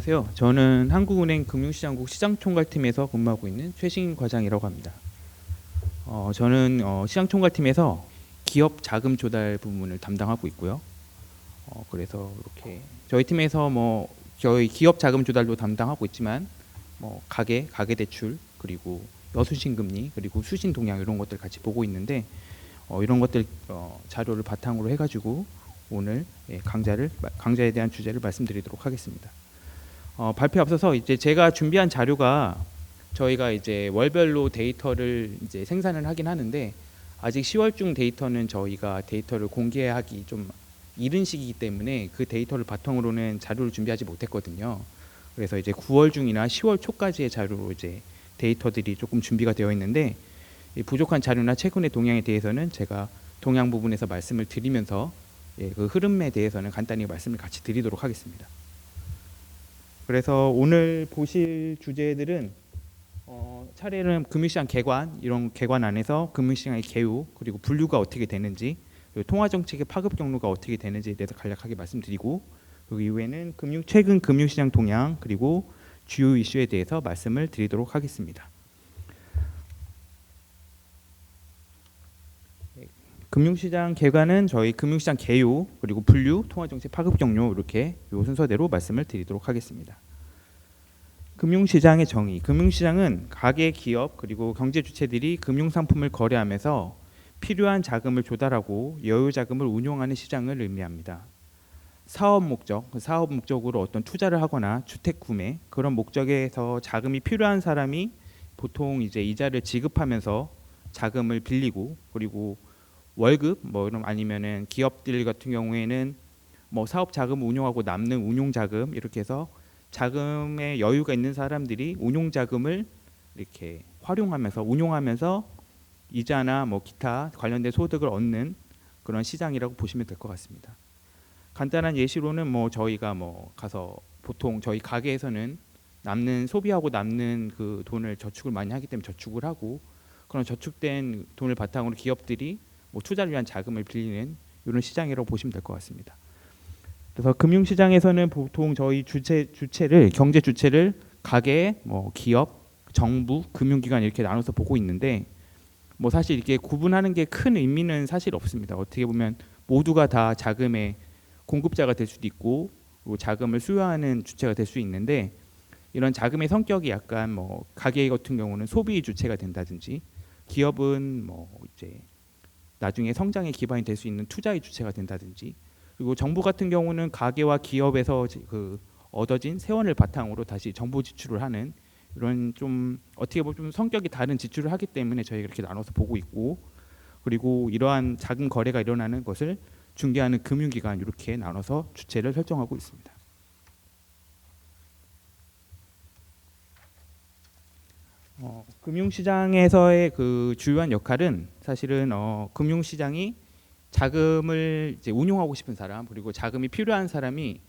안녕하세요. 저는 한국은행 금융시장국 시장총괄팀에서 근무하고 있는 최신 과장이라고 합니다. 저는 시장총괄팀에서 기업 자금 조달 부문을 담당하고 있고요. 그래서 이렇게 저희 팀에서 저희 기업 자금 조달도 담당하고 있지만 가계 대출 그리고 여수신 금리 그리고 수신 동향 이런 것들 같이 보고 있는데 이런 것들 자료를 바탕으로 해가지고 오늘 강좌에 대한 주제를 말씀드리도록 하겠습니다. 발표 앞서서 이제 제가 준비한 자료가 저희가 이제 월별로 데이터를 이제 생산을 하긴 하는데 아직 10월 중 데이터는 저희가 데이터를 공개하기 좀 이른 시기이기 때문에 그 데이터를 바탕으로는 자료를 준비하지 못했거든요. 그래서 이제 9월 중이나 10월 초까지의 자료로 이제 데이터들이 조금 준비가 되어 있는데 이 부족한 자료나 최근의 동향에 대해서는 제가 동향 부분에서 말씀을 드리면서 그 흐름에 대해서는 간단히 말씀을 같이 드리도록 하겠습니다. 그래서 오늘 보실 주제들은 차례는 금융시장 개관, 이런 개관 안에서 금융시장의 개요 그리고 분류가 어떻게 되는지, 통화정책의 파급 경로가 어떻게 되는지에 대해서 간략하게 말씀드리고, 그 이후에는 최근 금융시장 동향 그리고 주요 이슈에 대해서 말씀을 드리도록 하겠습니다. 금융시장 개관은 저희 금융시장 개요 그리고 분류, 통화정책 파급 경로 이렇게 요 순서대로 말씀을 드리도록 하겠습니다. 금융시장의 정의. 금융시장은 가계 기업 그리고 경제 주체들이 금융상품을 거래하면서 필요한 자금을 조달하고 여유 자금을 운용하는 시장을 의미합니다. 사업 목적으로 어떤 투자를 하거나 주택 구매 그런 목적에서 자금이 필요한 사람이 보통 이제 이자를 지급하면서 자금을 빌리고, 그리고 월급 아니면은 기업들 같은 경우에는 사업 자금 운용하고 남는 운용 자금 이렇게 해서 자금에 여유가 있는 사람들이 운용 자금을 이렇게 활용하면서 운용하면서 이자나 기타 관련된 소득을 얻는 그런 시장이라고 보시면 될 것 같습니다. 간단한 예시로는 저희가 가서 보통 저희 가게에서는 소비하고 남는 그 돈을 저축을 많이 하기 때문에 저축을 하고, 그런 저축된 돈을 바탕으로 기업들이 투자를 위한 자금을 빌리는 이런 시장이라고 보시면 될 것 같습니다. 그래서 금융시장에서는 보통 저희 경제 주체를 가계, 기업, 정부, 금융기관 이렇게 나눠서 보고 있는데 사실 이렇게 구분하는 게 큰 의미는 사실 없습니다. 어떻게 보면 모두가 다 자금의 공급자가 될 수도 있고 자금을 수요하는 주체가 될 수 있는데, 이런 자금의 성격이 약간 가계 같은 경우는 소비 주체가 된다든지, 기업은 이제 나중에 성장의 기반이 될 수 있는 투자의 주체가 된다든지, 그리고 정부 같은 경우는 가계와 기업에서 그 얻어진 세원을 바탕으로 다시 정부 지출을 하는 이런 좀 어떻게 보면 좀 성격이 다른 지출을 하기 때문에 저희가 이렇게 나눠서 보고 있고, 그리고 이러한 자금 거래가 일어나는 것을 중개하는 금융기관 이렇게 나눠서 주체를 설정하고 있습니다. 금융시장에서의 그 주요한 역할은 사실은 금융시장이 자금을 이제 운용하고 싶은 사람 그리고 자금이 필요한 사람이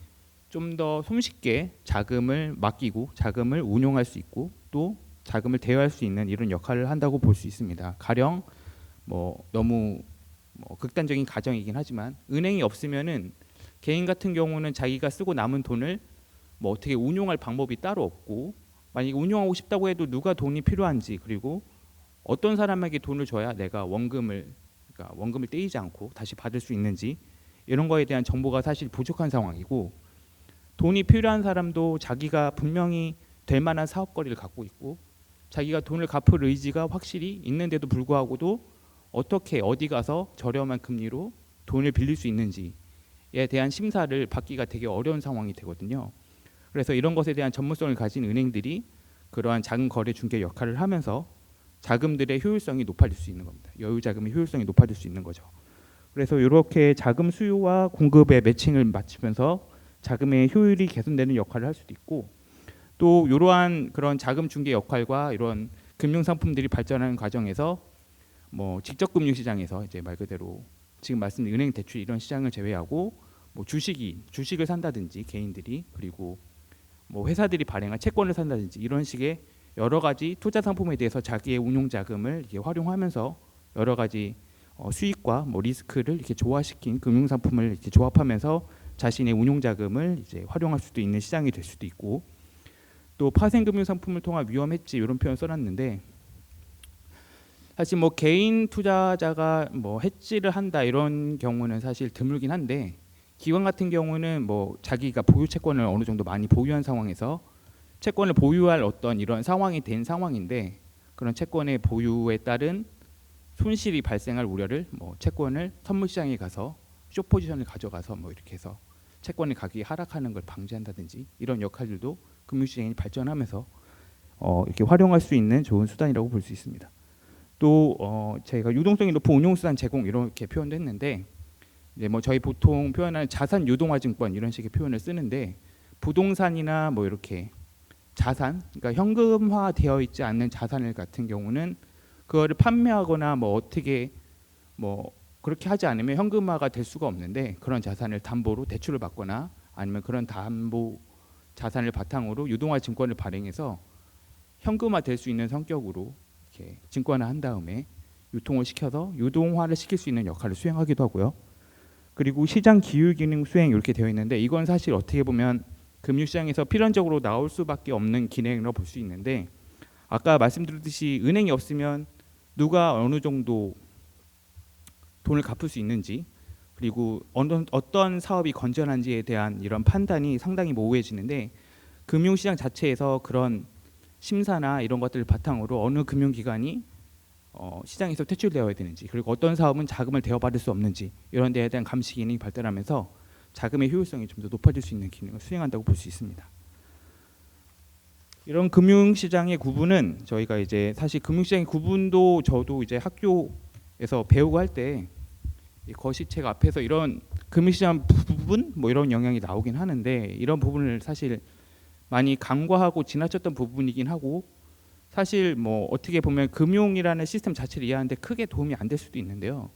좀 더 손쉽게 자금을 맡기고 자금을 운용할 수 있고 또 자금을 대여할 수 있는 이런 역할을 한다고 볼 수 있습니다. 가령 너무 극단적인 가정이긴 하지만 은행이 없으면은 개인 같은 경우는 자기가 쓰고 남은 돈을 어떻게 운용할 방법이 따로 없고, 만약에 운용하고 싶다고 해도 누가 돈이 필요한지 그리고 어떤 사람에게 돈을 줘야 내가 원금을 떼이지 않고 다시 받을 수 있는지 이런 거에 대한 정보가 사실 부족한 상황이고, 돈이 필요한 사람도 자기가 분명히 될 만한 사업거리를 갖고 있고 자기가 돈을 갚을 의지가 확실히 있는데도 불구하고도 어떻게 어디 가서 저렴한 금리로 돈을 빌릴 수 있는지에 대한 심사를 받기가 되게 어려운 상황이 되거든요. 그래서 이런 것에 대한 전문성을 가진 은행들이 그러한 자금 거래 중개 역할을 하면서 자금들의 효율성이 높아질 수 있는 겁니다. 여유 자금의 효율성이 높아질 수 있는 거죠. 그래서 이렇게 자금 수요와 공급의 매칭을 맞추면서 자금의 효율이 개선되는 역할을 할 수도 있고, 또 이러한 그런 자금 중개 역할과 이런 금융 상품들이 발전하는 과정에서 직접 금융 시장에서 이제 말 그대로 지금 말씀드린 은행 대출 이런 시장을 제외하고 주식을 산다든지 개인들이, 그리고 회사들이 발행한 채권을 산다든지 이런 식의 여러 가지 투자 상품에 대해서 자기의 운용 자금을 이렇게 활용하면서 여러 가지 수익과 리스크를 이렇게 조화시킨 금융 상품을 이렇게 조합하면서 자신의 운용 자금을 이제 활용할 수도 있는 시장이 될 수도 있고, 또 파생금융 상품을 통한 위험 해지 이런 표현 써놨는데, 사실 뭐 개인 투자자가 뭐 해지를 한다 이런 경우는 사실 드물긴 한데, 기관 같은 경우는 뭐 자기가 보유 채권을 어느 정도 많이 보유한 상황에서 채권을 보유할 어떤 이런 상황이 된 상황인데, 그런 채권의 보유에 따른 손실이 발생할 우려를 뭐 채권을 선물 시장에 가서 숏 포지션을 가져가서 뭐 이렇게 해서 채권의 가격이 하락하는 걸 방지한다든지 이런 역할들도 금융시장이 발전하면서 이렇게 활용할 수 있는 좋은 수단이라고 볼 수 있습니다. 또 저희가 유동성이 높은 운용수단 제공 이렇게 표현도 했는데, 이제 뭐 저희 보통 표현하는 자산 유동화 증권 이런 식의 표현을 쓰는데, 부동산이나 뭐 이렇게 자산, 그러니까 현금화되어 있지 않는 자산을 같은 경우는 그거를 판매하거나 뭐 어떻게 뭐 그렇게 하지 않으면 현금화가 될 수가 없는데, 그런 자산을 담보로 대출을 받거나 아니면 그런 담보 자산을 바탕으로 유동화 증권을 발행해서 현금화 될 수 있는 성격으로 이렇게 증권화한 다음에 유통을 시켜서 유동화를 시킬 수 있는 역할을 수행하기도 하고요. 그리고 시장 기율 기능 수행 이렇게 되어 있는데, 이건 사실 어떻게 보면 금융시장에서 필연적으로 나올 수밖에 없는 기능이라고 볼 수 있는데, 아까 말씀드렸듯이 은행이 없으면 누가 어느 정도 돈을 갚을 수 있는지, 그리고 어떤 사업이 건전한지에 대한 이런 판단이 상당히 모호해지는데, 금융시장 자체에서 그런 심사나 이런 것들을 바탕으로 어느 금융기관이 시장에서 퇴출되어야 되는지, 그리고 어떤 사업은 자금을 대여받을 수 없는지 이런 데에 대한 감시 기능이 발달하면서 자금의 효율성이 좀 더 높아질 수 있는 기능을 수행한다고 볼 수 있습니다. 이런 금융시장의 구분은 저희가 이제 사실 금융시장의 구분도 저도 이제 학교에서 배우고 할 때 거시책 앞에서 이런 금융시장 부분 뭐 이런 영향이 나오긴 하는데, 이런 부분을 사실 많이 간과하고 지나쳤던 부분이긴 하고, 사실 뭐 어떻게 보면 금융이라는 시스템 자체를 이해하는데 크게 도움이 안 될 수도 있는데요.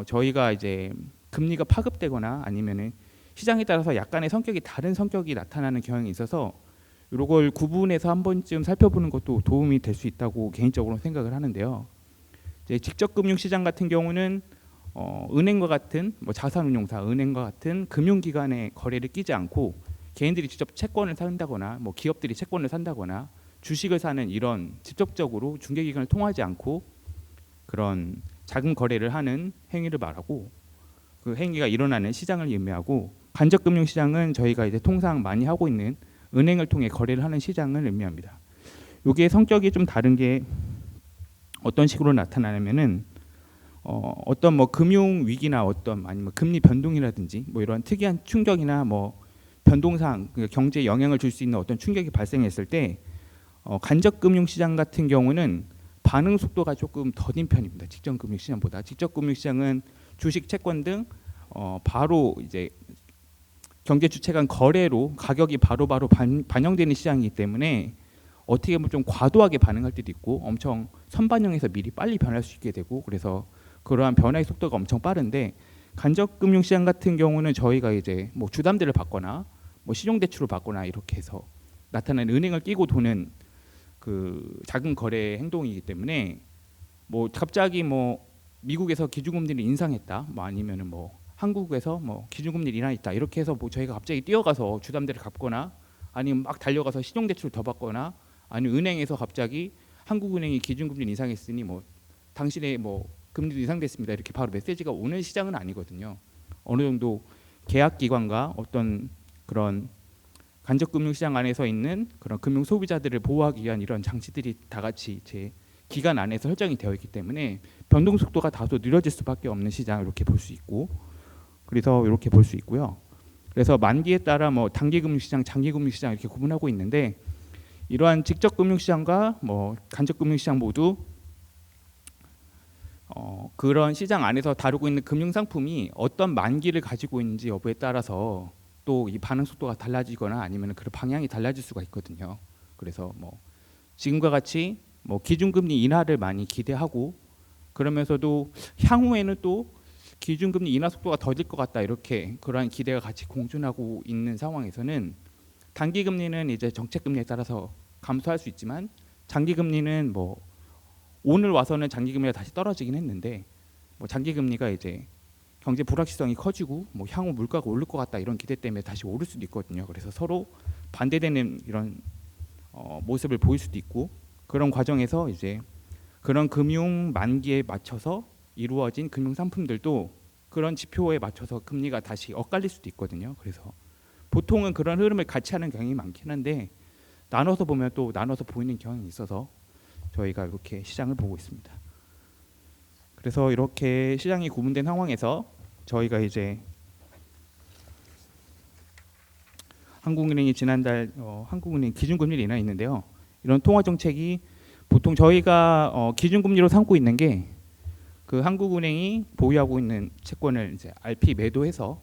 저희가 이제 금리가 파급되거나 아니면은 시장에 따라서 약간의 성격이 다른 성격이 나타나는 경향이 있어서 이걸 구분해서 한 번쯤 살펴보는 것도 도움이 될 수 있다고 개인적으로 생각을 하는데요. 이제 직접 금융시장 같은 경우는 은행과 같은 뭐 자산운용사, 은행과 같은 금융기관의 거래를 끼지 않고 개인들이 직접 채권을 산다거나 뭐 기업들이 채권을 산다거나 주식을 사는 이런 직접적으로 중개기관을 통하지 않고 그런 자금 거래를 하는 행위를 말하고, 그 행위가 일어나는 시장을 의미하고, 간접금융시장은 저희가 이제 통상 많이 하고 있는 은행을 통해 거래를 하는 시장을 의미합니다. 이게 성격이 좀 다른 게 어떤 식으로 나타나냐면은 어떤 뭐 금융 위기나 어떤 아니면 금리 변동이라든지 뭐 이런 특이한 충격이나 뭐 변동상 경제에 영향을 줄 수 있는 어떤 충격이 발생했을 때 간접금융시장 같은 경우는 반응 속도가 조금 더딘 편입니다. 직접금융시장보다. 직접금융시장은 주식, 채권 등 바로 이제 경제 주체 간 거래로 가격이 바로바로 반영되는 시장이기 때문에 어떻게 보면 좀 과도하게 반응할 때도 있고 엄청 선반영해서 미리 빨리 변할 수 있게 되고, 그래서 그러한 변화의 속도가 엄청 빠른데, 간접금융시장 같은 경우는 저희가 이제 뭐 주담대를 받거나 뭐 신용대출을 받거나 이렇게 해서 나타나는 은행을 끼고 도는 그 자금 거래 행동이기 때문에, 뭐 갑자기 뭐 미국에서 기준금리를 인상했다, 뭐 아니면은 뭐 한국에서 뭐 기준금리를 인하했다 이렇게 해서 뭐 저희가 갑자기 뛰어가서 주담대를 갚거나 아니면 막 달려가서 신용대출을 더 받거나, 아니면 은행에서 갑자기 한국은행이 기준금리를 인상했으니 뭐 당신의 뭐 금리도 인상됐습니다 이렇게 바로 메시지가 오는 시장은 아니거든요. 어느 정도 계약기관과 어떤 그런 간접금융시장 안에서 있는 그런 금융 소비자들을 보호하기 위한 이런 장치들이 다 같이 제 기간 안에서 설정이 되어 있기 때문에 변동 속도가 다소 느려질 수밖에 없는 시장 이렇게 볼 수 있고, 그래서 이렇게 볼 수 있고요. 그래서 만기에 따라 뭐 단기금융시장, 장기금융시장 이렇게 구분하고 있는데, 이러한 직접금융시장과 뭐 간접금융시장 모두 그런 시장 안에서 다루고 있는 금융상품이 어떤 만기를 가지고 있는지 여부에 따라서 또 이 반응 속도가 달라지거나 아니면 그 방향이 달라질 수가 있거든요. 그래서 뭐 지금과 같이 뭐 기준금리 인하를 많이 기대하고, 그러면서도 향후에는 또 기준금리 인하 속도가 더딜 것 같다 이렇게 그러한 기대가 같이 공존하고 있는 상황에서는, 단기금리는 이제 정책금리에 따라서 감소할 수 있지만 장기금리는 뭐 오늘 와서는 장기금리가 다시 떨어지긴 했는데, 뭐 장기금리가 이제 경제 불확실성이 커지고 뭐 향후 물가가 오를 것 같다 이런 기대 때문에 다시 오를 수도 있거든요. 그래서 서로 반대되는 이런 모습을 보일 수도 있고 그런 과정에서 이제 그런 금융 만기에 맞춰서 이루어진 금융 상품들도 그런 지표에 맞춰서 금리가 다시 엇갈릴 수도 있거든요. 그래서 보통은 그런 흐름을 같이 하는 경향이 많긴 한데 나눠서 보면 또 나눠서 보이는 경향이 있어서 저희가 이렇게 시장을 보고 있습니다. 그래서 이렇게 시장이 구분된 상황에서 저희가 이제 한국은행이 지난달 한국은행 기준금리를 인하 있는데요. 이런 통화 정책이 보통 저희가 기준금리로 삼고 있는 게 그 한국은행이 보유하고 있는 채권을 이제 RP 매도해서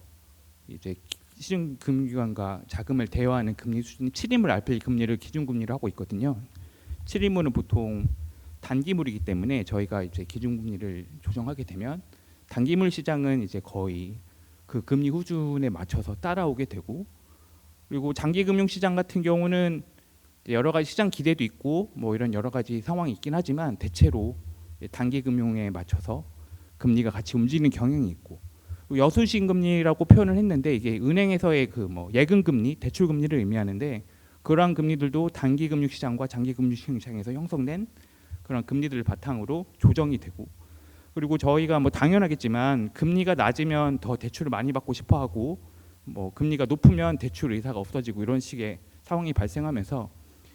이제 시중금융기관과 자금을 대여하는 금리 수준 7인물 RP 금리를 기준금리로 하고 있거든요. 7인물은 보통 단기물이기 때문에 저희가 이제 기준금리를 조정하게 되면 단기물 시장은 이제 거의 그 금리 수준에 맞춰서 따라오게 되고 그리고 장기금융 시장 같은 경우는 여러 가지 시장 기대도 있고 뭐 이런 여러 가지 상황이 있긴 하지만 대체로 단기 금융에 맞춰서 금리가 같이 움직이는 경향이 있고 여수신 금리라고 표현을 했는데 이게 은행에서의 그 뭐 예금 금리, 대출 금리를 의미하는데 그러한 금리들도 단기 금융 시장과 장기 금융 시장에서 형성된 그런 금리들을 바탕으로 조정이 되고 그리고 저희가 뭐 당연하겠지만 금리가 낮으면 더 대출을 많이 받고 싶어 하고 뭐 금리가 높으면 대출 의사가 없어지고 이런 식의 상황이 발생하면서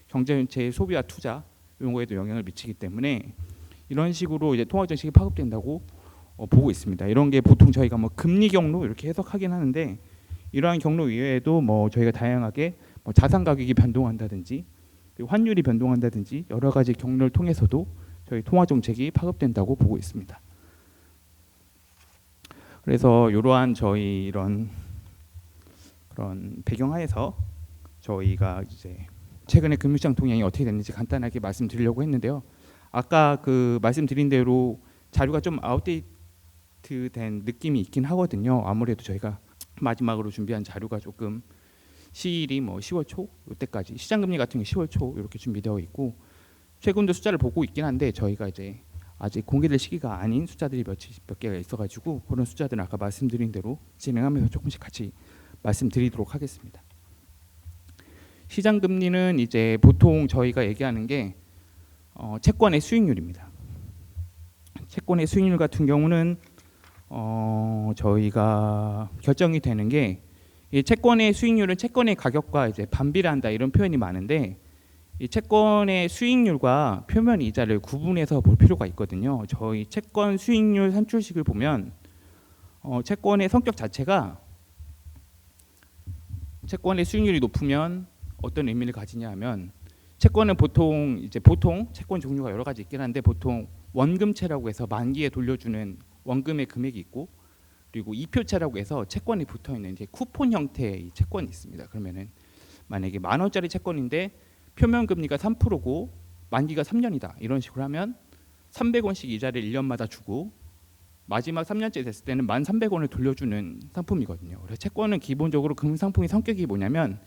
경제 전체의 소비와 투자 이런 거에도 영향을 미치기 때문에 이런 식으로 이제 통화 정책이 파급된다고 보고 있습니다. 이런 게 보통 저희가 뭐 금리 경로 이렇게 해석하긴 하는데 이러한 경로 이외에도 뭐 저희가 다양하게 뭐 자산 가격이 변동한다든지 그리고 환율이 변동한다든지 여러 가지 경로를 통해서도 저희 통화 정책이 파급된다고 보고 있습니다. 그래서 이러한 저희 이런 그런 배경하에서 저희가 이제 최근에 금융시장 동향이 어떻게 됐는지 간단하게 말씀드리려고 했는데요. 아까 그 말씀드린 대로 자료가 좀 아웃데이트된 느낌이 있긴 하거든요. 아무래도 저희가 마지막으로 준비한 자료가 조금 시일이 뭐 10월 초 이때까지 시장금리 같은 게 10월 초 이렇게 준비되어 있고 최근도 숫자를 보고 있긴 한데 저희가 이제 아직 공개될 시기가 아닌 숫자들이 몇 개가 있어가지고 그런 숫자들은 아까 말씀드린 대로 진행하면서 조금씩 같이 말씀드리도록 하겠습니다. 시장금리는 이제 보통 저희가 얘기하는 게 채권의 수익률입니다. 채권의 수익률 같은 경우는 저희가 결정이 되는 게 이 채권의 수익률은 채권의 가격과 이제 반비례한다 이런 표현이 많은데 이 채권의 수익률과 표면 이자를 구분해서 볼 필요가 있거든요. 저희 채권 수익률 산출식을 보면 채권의 성격 자체가 채권의 수익률이 높으면 어떤 의미를 가지냐 하면 채권은 보통 채권 종류가 여러 가지 있긴 한데 보통 원금채라고 해서 만기에 돌려주는 원금의 금액이 있고 그리고 이표채라고 해서 채권이 붙어 있는 이제 쿠폰 형태의 채권이 있습니다. 그러면은 만약에 10,000원짜리 채권인데 표면 금리가 3%고 만기가 3년이다. 이런 식으로 하면 300원씩 이자를 1년마다 주고 마지막 3년째 됐을 때는 1,300원을 돌려주는 상품이거든요. 그래서 채권은 기본적으로 금융 상품의 성격이 뭐냐면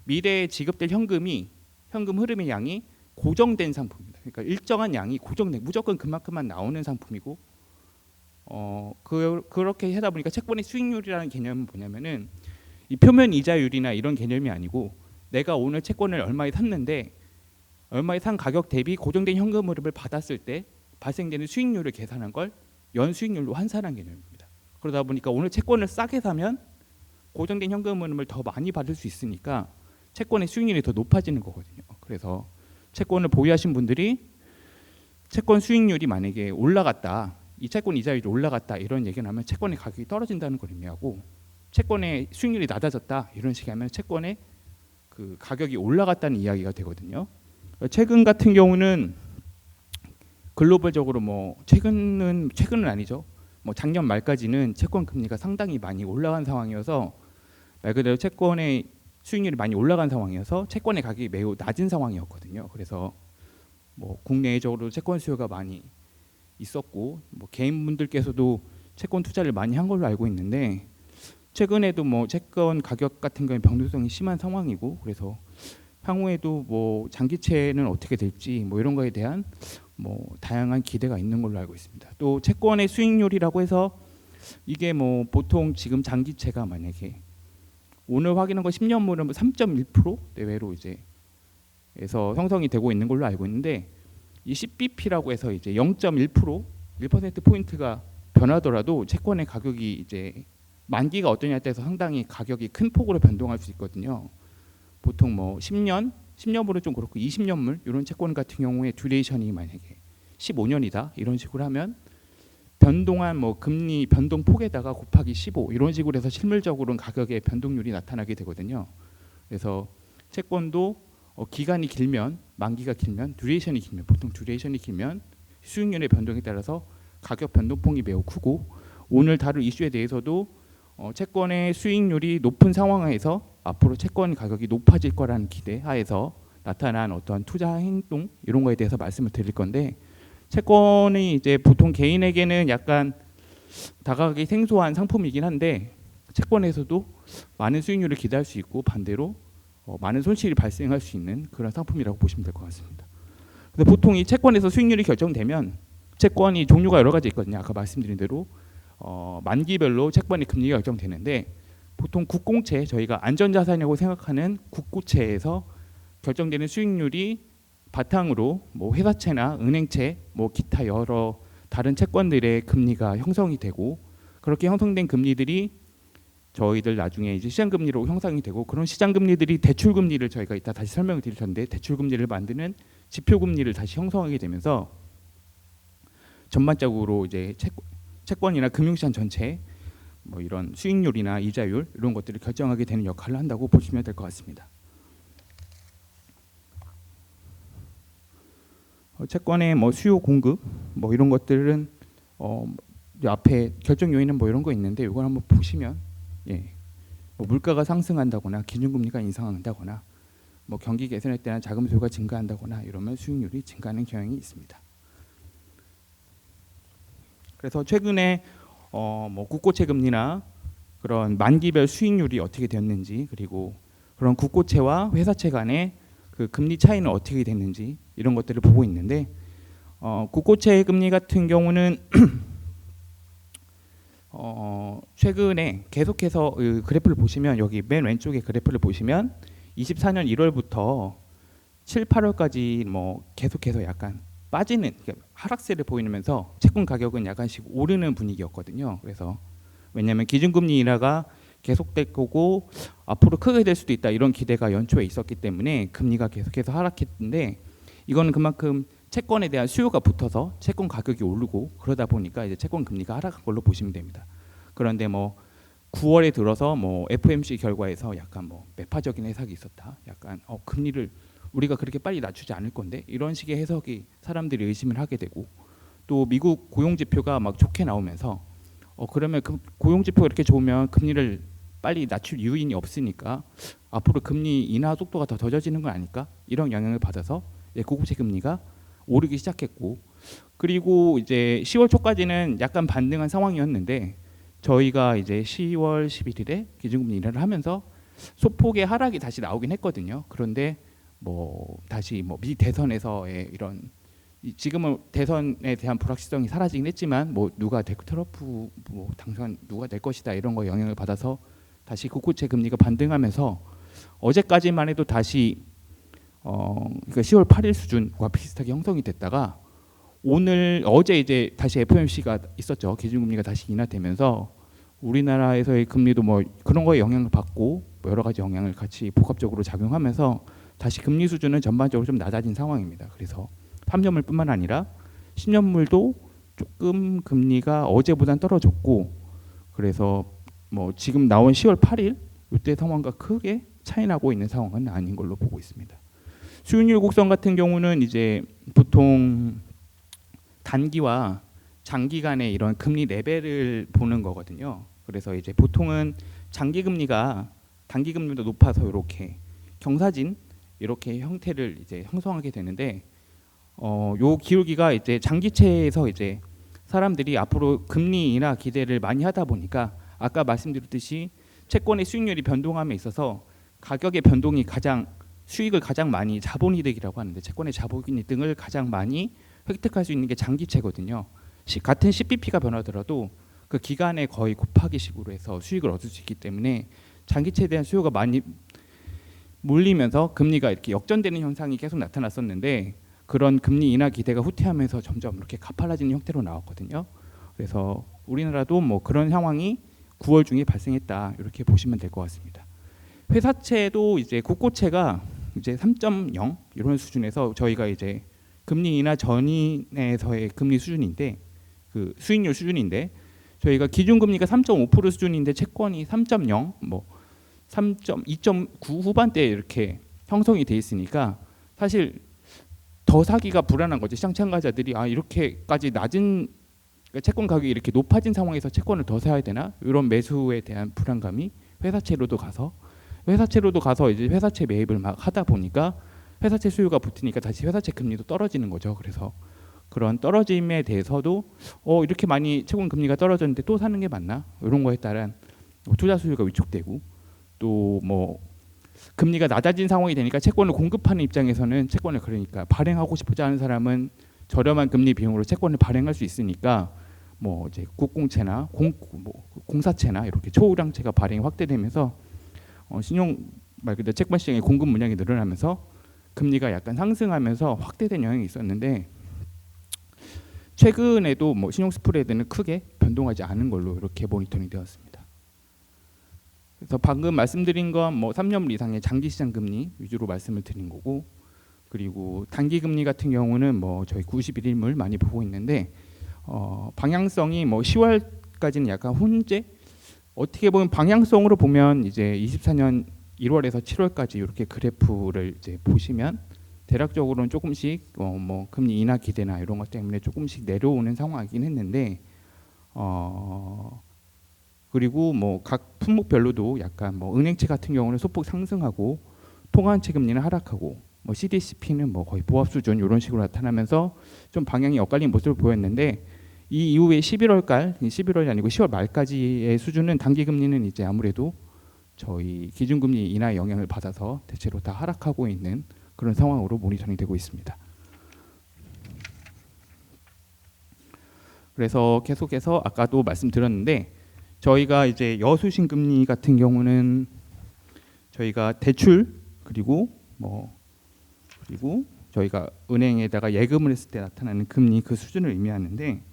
미래에 지급될 현금 흐름의 양이 고정된 상품입니다. 그러니까 일정한 양이 고정된 무조건 그만큼만 나오는 상품이고 그렇게 하다 보니까 채권의 수익률이라는 개념은 뭐냐면은 이 표면 이자율이나 이런 개념이 아니고 내가 오늘 채권을 얼마에 샀는데 얼마에 산 가격 대비 고정된 현금 흐름을 받았을 때 발생되는 수익률을 계산한 걸 연수익률로 환산한 개념입니다. 그러다 보니까 오늘 채권을 싸게 사면 고정된 현금 흐름을 더 많이 받을 수 있으니까 채권의 수익률이 더 높아지는 거거든요. 그래서 채권을 보유하신 분들이 채권 수익률이 만약에 올라갔다, 이 채권 이자율이 올라갔다 이런 얘기를 하면 채권의 가격이 떨어진다는 걸 의미하고 채권의 수익률이 낮아졌다 이런 식으로 하면 채권의 그 가격이 올라갔다는 이야기가 되거든요. 최근 같은 경우는 글로벌적으로 뭐 최근은 아니죠. 뭐 작년 말까지는 채권 금리가 상당히 많이 올라간 상황이어서 말 그대로 채권의 수익률이 많이 올라간 상황이어서 채권의 가격이 매우 낮은 상황이었거든요. 그래서 뭐 국내적으로 채권 수요가 많이 있었고 뭐 개인분들께서도 채권 투자를 많이 한 걸로 알고 있는데 최근에도 뭐 채권 가격 같은 경우에 변동성이 심한 상황이고 그래서 향후에도 뭐 장기채는 어떻게 될지 뭐 이런 거에 대한 뭐 다양한 기대가 있는 걸로 알고 있습니다. 또 채권의 수익률이라고 해서 이게 뭐 보통 지금 장기채가 만약에 오늘 확인한 거 10년물은 3.1% 내외로 이제 에서 형성이 되고 있는 걸로 알고 있는데, 이 CBP라고 해서 이제 0.1% 1% 포인트가 변하더라도 채권의 가격이 이제 만기가 어떠냐에 따라서 상당히 가격이 큰 폭으로 변동할 수 있거든요. 보통 뭐 10년물은 좀 그렇고 20년물 이런 채권 같은 경우에 듀레이션이 만약에 15년이다 이런 식으로 하면 변동한 뭐 금리 변동 폭에다가 곱하기 15 이런 식으로 해서 실물적으로는 가격의 변동률이 나타나게 되거든요. 그래서 채권도 기간이 길면, 만기가 길면, 듀레이션이 길면, 보통 듀레이션이 길면 수익률의 변동에 따라서 가격 변동폭이 매우 크고, 오늘 다룰 이슈에 대해서도 채권의 수익률이 높은 상황에서 앞으로 채권 가격이 높아질 거라는 기대 하에서 나타난 어떤 투자 행동 이런 거에 대해서 말씀을 드릴 건데, 채권이 이제 보통 개인에게는 약간 다가가기 생소한 상품이긴 한데 채권에서도 많은 수익률을 기대할 수 있고 반대로 많은 손실이 발생할 수 있는 그런 상품이라고 보시면 될 것 같습니다. 근데 보통 이 채권에서 수익률이 결정되면 채권이 종류가 여러 가지 있거든요. 아까 말씀드린 대로 만기별로 채권의 금리가 결정되는데, 보통 국공채, 저희가 안전자산이라고 생각하는 국고채에서 결정되는 수익률이 바탕으로 뭐 회사채나 은행채, 뭐 기타 여러 다른 채권들의 금리가 형성이 되고, 그렇게 형성된 금리들이 저희들 나중에 이제 시장금리로 형성이 되고, 그런 시장금리들이 대출금리를 저희가 이따 다시 설명을 드릴 텐데 대출금리를 만드는 지표금리를 다시 형성하게 되면서 전반적으로 이제 채권이나 금융시장 전체 뭐 이런 수익률이나 이자율 이런 것들을 결정하게 되는 역할을 한다고 보시면 될 것 같습니다. 채권의 뭐 수요 공급 뭐 이런 것들은 앞에 결정 요인은 뭐 이런 거 있는데 이걸 한번 보시면 뭐 물가가 상승한다거나 기준금리가 인상한다거나 뭐 경기 개선에 따른 자금 수요가 증가한다거나 이러면 수익률이 증가하는 경향이 있습니다. 그래서 최근에 뭐 국고채 금리나 그런 만기별 수익률이 어떻게 되었는지, 그리고 그런 국고채와 회사채 간의 그 금리 차이는 어떻게 됐는지 이런 것들을 보고 있는데, 국고채 금리 같은 경우는 최근에 계속해서 그 그래프를 보시면 여기 맨 왼쪽에 그래프를 보시면 24년 1월부터 7, 8월까지 뭐 계속해서 약간 빠지는 하락세를 보이면서 채권 가격은 약간씩 오르는 분위기였거든요. 그래서 왜냐하면 기준금리 인하가 계속될 거고 앞으로 크게 될 수도 있다 이런 기대가 연초에 있었기 때문에 금리가 계속해서 하락했는데, 이거는 그만큼 채권에 대한 수요가 붙어서 채권 가격이 오르고 그러다 보니까 이제 채권 금리가 하락한 걸로 보시면 됩니다. 그런데 뭐 9월에 들어서 뭐 FOMC 결과에서 약간 뭐 매파적인 해석이 있었다. 약간 금리를 우리가 그렇게 빨리 낮추지 않을 건데 이런 식의 해석이 사람들이 의심을 하게 되고, 또 미국 고용 지표가 막 좋게 나오면서 그러면 그 고용 지표가 이렇게 좋으면 금리를 빨리 낮출 요인이 없으니까 앞으로 금리 인하 속도가 더 더뎌지는 건 아닐까? 이런 영향을 받아서 국고채 금리가 오르기 시작했고, 그리고 이제 10월 초까지는 약간 반등한 상황이었는데 저희가 이제 10월 11일에 기준금리 인하를 하면서 소폭의 하락이 다시 나오긴 했거든요. 그런데 뭐 다시 뭐 미 대선에서의 이런 지금은 대선에 대한 불확실성이 사라지긴 했지만 뭐 누가 트럼프 뭐 당선 누가 될 것이다 이런 거 영향을 받아서 다시 국고채 금리가 반등하면서 어제까지만 해도 다시 그러니까 10월 8일 수준과 비슷하게 형성이 됐다가 어제 이제 다시 FOMC가 있었죠. 기준금리가 다시 인하되면서 우리나라에서의 금리도 뭐 그런 거에 영향을 받고 뭐 여러 가지 영향을 같이 복합적으로 작용하면서 다시 금리 수준은 전반적으로 좀 낮아진 상황입니다. 그래서 3년물뿐만 아니라 10년물도 조금 금리가 어제보다는 떨어졌고, 그래서 뭐 지금 나온 10월 8일 이때 상황과 크게 차이 나고 있는 상황은 아닌 걸로 보고 있습니다. 수익률 곡선 같은 경우는 이제 보통 단기와 장기간의 이런 금리 레벨을 보는 거거든요. 그래서 이제 보통은 장기 금리가 단기 금리보다 높아서 이렇게 경사진 이렇게 형태를 이제 형성하게 되는데, 요 기울기가 이제 장기채에서 이제 사람들이 앞으로 금리 인하 기대를 많이 하다 보니까 아까 말씀드렸듯이 채권의 수익률이 변동함에 있어서 가격의 변동이 수익을 가장 많이 자본이득이라고 하는데, 채권의 자본이득을 가장 많이 획득할 수 있는 게 장기채거든요. 같은 CPP가 변하더라도 그 기간에 거의 곱하기식으로 해서 수익을 얻을 수 있기 때문에 장기채에 대한 수요가 많이 몰리면서 금리가 이렇게 역전되는 현상이 계속 나타났었는데 그런 금리 인하 기대가 후퇴하면서 점점 이렇게 가팔라지는 형태로 나왔거든요. 그래서 우리나라도 뭐 그런 상황이 9월 중에 발생했다 이렇게 보시면 될 것 같습니다. 회사채도 이제 국고채가 이제 3.0 이런 수준에서 저희가 이제 금리 인하 전에서의 금리 수준인데 그 수익률 수준인데 저희가 기준금리가 3.5% 수준인데 채권이 3.0 뭐 3.2.9 후반대에 이렇게 형성이 돼 있으니까 사실 더 사기가 불안한 거죠. 시장 참가자들이 아 이렇게까지 낮은 채권 가격이 이렇게 높아진 상황에서 채권을 더 사야 되나 이런 매수에 대한 불안감이 회사채로도 가서 이제 회사채 매입을 막 하다 보니까 회사채 수요가 붙으니까 다시 회사채 금리도 떨어지는 거죠. 그래서 그런 떨어짐에 대해서도 이렇게 많이 채권 금리가 떨어졌는데 또 사는 게 맞나 이런 거에 따른 투자 수요가 위축되고 또 뭐 금리가 낮아진 상황이 되니까 채권을 공급하는 입장에서는 채권을 그러니까 발행하고 싶지 않은 사람은 저렴한 금리 비용으로 채권을 발행할 수 있으니까 뭐 이제 국공채나 공사채나 이렇게 초우량채가 발행이 확대되면서 신용 말 그대로 채권 시장의 공급 물량이 늘어나면서 금리가 약간 상승하면서 확대된 영향이 있었는데 최근에도 뭐 신용 스프레드는 크게 변동하지 않은 걸로 이렇게 모니터링 되었습니다. 그래서 방금 말씀드린 건 뭐 3년 이상의 장기 시장 금리 위주로 말씀을 드린 거고 그리고 단기 금리 같은 경우는 뭐 저희 91일물 많이 보고 있는데 방향성이 뭐 10월까지는 약간 혼재 어떻게 보면 방향성으로 보면 이제 24년 1월에서 7월까지 이렇게 그래프를 이제 보시면 대략적으로는 조금씩 뭐 금리 인하 기대나 이런 것 때문에 조금씩 내려오는 상황이긴 했는데 그리고 뭐 각 품목별로도 약간 뭐 은행채 같은 경우는 소폭 상승하고 통화한채 금리는 하락하고 뭐 CDCP는 뭐 거의 보합 수준 이런 식으로 나타나면서 좀 방향이 엇갈린 모습을 보였는데 이 이후에 11월이 아니고 10월 말까지의 수준은 단기 금리는 이제 아무래도 저희 기준금리 인하 영향을 받아서 대체로 다 하락하고 있는 그런 상황으로 모니터링 되고 있습니다. 그래서 계속해서 아까도 말씀드렸는데 저희가 이제 여수신 금리 같은 경우는 저희가 대출 그리고 저희가 은행에다가 예금을 했을 때 나타나는 금리 그 수준을 의미하는데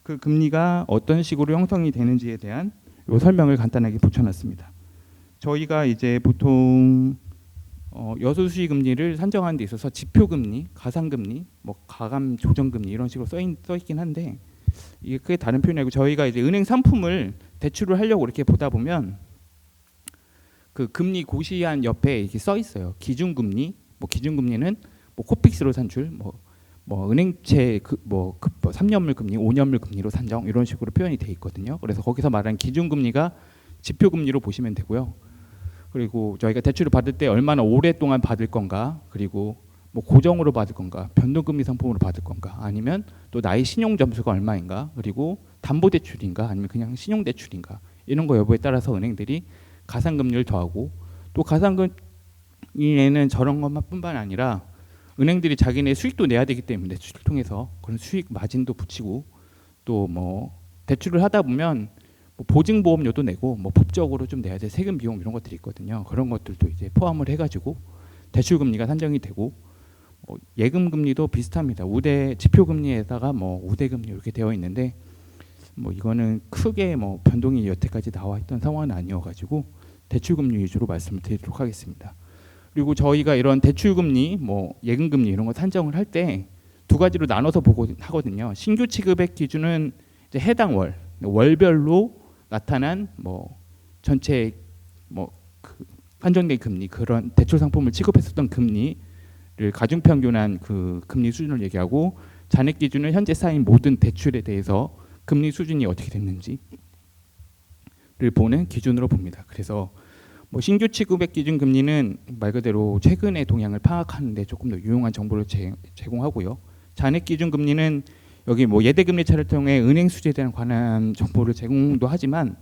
그 금리가 어떤 식으로 형성이 되는지에 대한 요 설명을 간단하게 붙여놨습니다. 저희가 이제 보통 여수수익 금리를 산정하는 데 있어서 지표금리, 가상금리, 뭐 가감 조정금리 이런 식으로 써 있긴 한데 이게 크게 다른 표현이 아니고 저희가 이제 은행 상품을 대출을 하려고 이렇게 보다 보면 그 금리 고시한 옆에 이렇게 써 있어요. 기준금리, 뭐 기준금리는 뭐 코픽스로 산출, 뭐 은행채 3년물 금리, 5년물 금리로 산정 이런 식으로 표현이 돼 있거든요. 그래서 거기서 말하는 기준금리가 지표금리로 보시면 되고요. 그리고 저희가 대출을 받을 때 얼마나 오랫동안 받을 건가, 그리고 뭐 고정으로 받을 건가, 변동금리 상품으로 받을 건가, 아니면 또 나의 신용 점수가 얼마인가, 그리고 담보대출인가, 아니면 그냥 신용대출인가 이런 거 여부에 따라서 은행들이 가상금리를 더하고 또 가상금리에는 저런 것뿐만 아니라 은행들이 자기네 수익도 내야 되기 때문에 대출을 통해서 그런 수익 마진도 붙이고 또 뭐 대출을 하다 보면 뭐 보증보험료도 내고 뭐 법적으로 좀 내야 될 세금 비용 이런 것들이 있거든요. 그런 것들도 이제 포함을 해가지고 대출금리가 산정이 되고 예금금리도 비슷합니다. 우대 지표금리에다가 뭐 우대금리 이렇게 되어 있는데 뭐 이거는 크게 뭐 변동이 여태까지 나와 있던 상황은 아니어가지고 대출금리 위주로 말씀을 드리도록 하겠습니다. 그리고 저희가 이런 대출금리, 뭐 예금금리 이런 거 산정을 할 때 두 가지로 나눠서 보고 하거든요. 신규 취급액 기준은 이제 해당 월별로 나타난 뭐 전체 뭐 그 한정된 금리 그런 대출 상품을 취급했었던 금리를 가중평균한 그 금리 수준을 얘기하고 잔액 기준은 현재 쌓인 모든 대출에 대해서 금리 수준이 어떻게 됐는지를 보는 기준으로 봅니다. 그래서 뭐 신규 취급액 기준 금리는 말 그대로 최근의 동향을 파악하는 데 조금 더 유용한 정보를 제공하고요. 잔액 기준 금리는 여기 뭐 예대금리 차를 통해 은행 수지에 대한 관한 정보를 제공도 하지만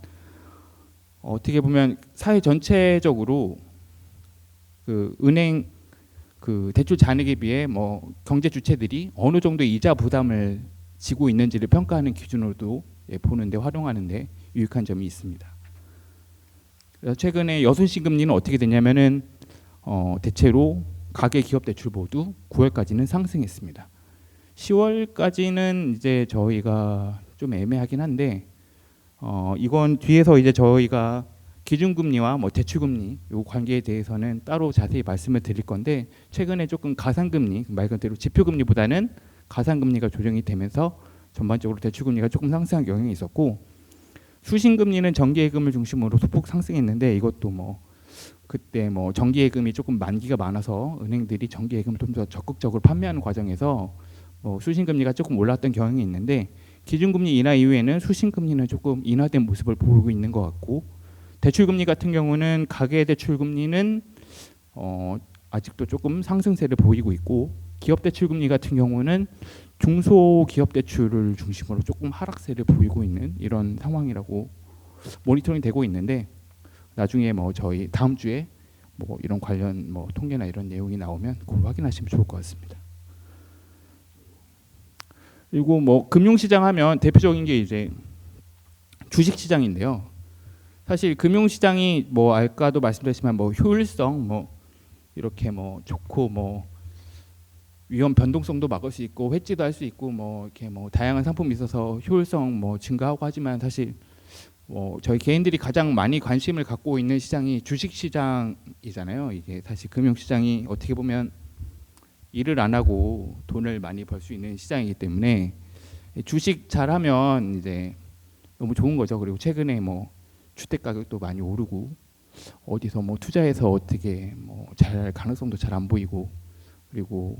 어떻게 보면 사회 전체적으로 그 은행 그 대출 잔액에 비해 뭐 경제 주체들이 어느 정도 이자 부담을 지고 있는지를 평가하는 기준으로도 보는데 활용하는데 유익한 점이 있습니다. 그래서 최근에 여순시 금리는 어떻게 됐냐면은 대체로 가계 기업 대출 모두 9월까지는 상승했습니다. 10월까지는 이제 저희가 좀 애매하긴 한데 이건 뒤에서 이제 저희가 기준금리와 뭐 대출금리 요 관계에 대해서는 따로 자세히 말씀을 드릴 건데 최근에 조금 가상금리 말 그대로 지표금리보다는 가상금리가 조정이 되면서 전반적으로 대출금리가 조금 상승한 경향이 있었고 수신금리는 정기예금을 중심으로 소폭 상승했는데 이것도 뭐 그때 뭐 정기예금이 조금 만기가 많아서 은행들이 정기예금을 좀 더 적극적으로 판매하는 과정에서 뭐 수신금리가 조금 올랐던 경향이 있는데 기준금리 인하 이후에는 수신금리는 조금 인하된 모습을 보이고 있는 것 같고 대출금리 같은 경우는 가계대출금리는 아직도 조금 상승세를 보이고 있고 기업대출금리 같은 경우는 중소기업대출을 중심으로 조금 하락세를 보이고 있는 이런 상황이라고 모니터링 되고 있는데 나중에 뭐 저희 다음 주에 뭐 이런 관련 뭐 통계나 이런 내용이 나오면 그걸 확인하시면 좋을 것 같습니다. 그리고 뭐 금융시장 하면 대표적인 게 이제 주식시장인데요. 사실 금융시장이 뭐 아까도 말씀드렸지만 뭐 효율성 뭐 이렇게 뭐 좋고 뭐 위험 변동성도 막을 수 있고 회지도 할 수 있고 뭐 이렇게 뭐 다양한 상품이 있어서 효율성 뭐 증가하고 하지만 사실 뭐 저희 개인들이 가장 많이 관심을 갖고 있는 시장이 주식시장이잖아요. 이게 사실 금융시장이 어떻게 보면 일을 안 하고 돈을 많이 벌 수 있는 시장이기 때문에 주식 잘하면 이제 너무 좋은 거죠. 그리고 최근에 뭐 주택 가격도 많이 오르고 어디서 뭐 투자해서 어떻게 뭐 잘 가능성도 잘 안 보이고 그리고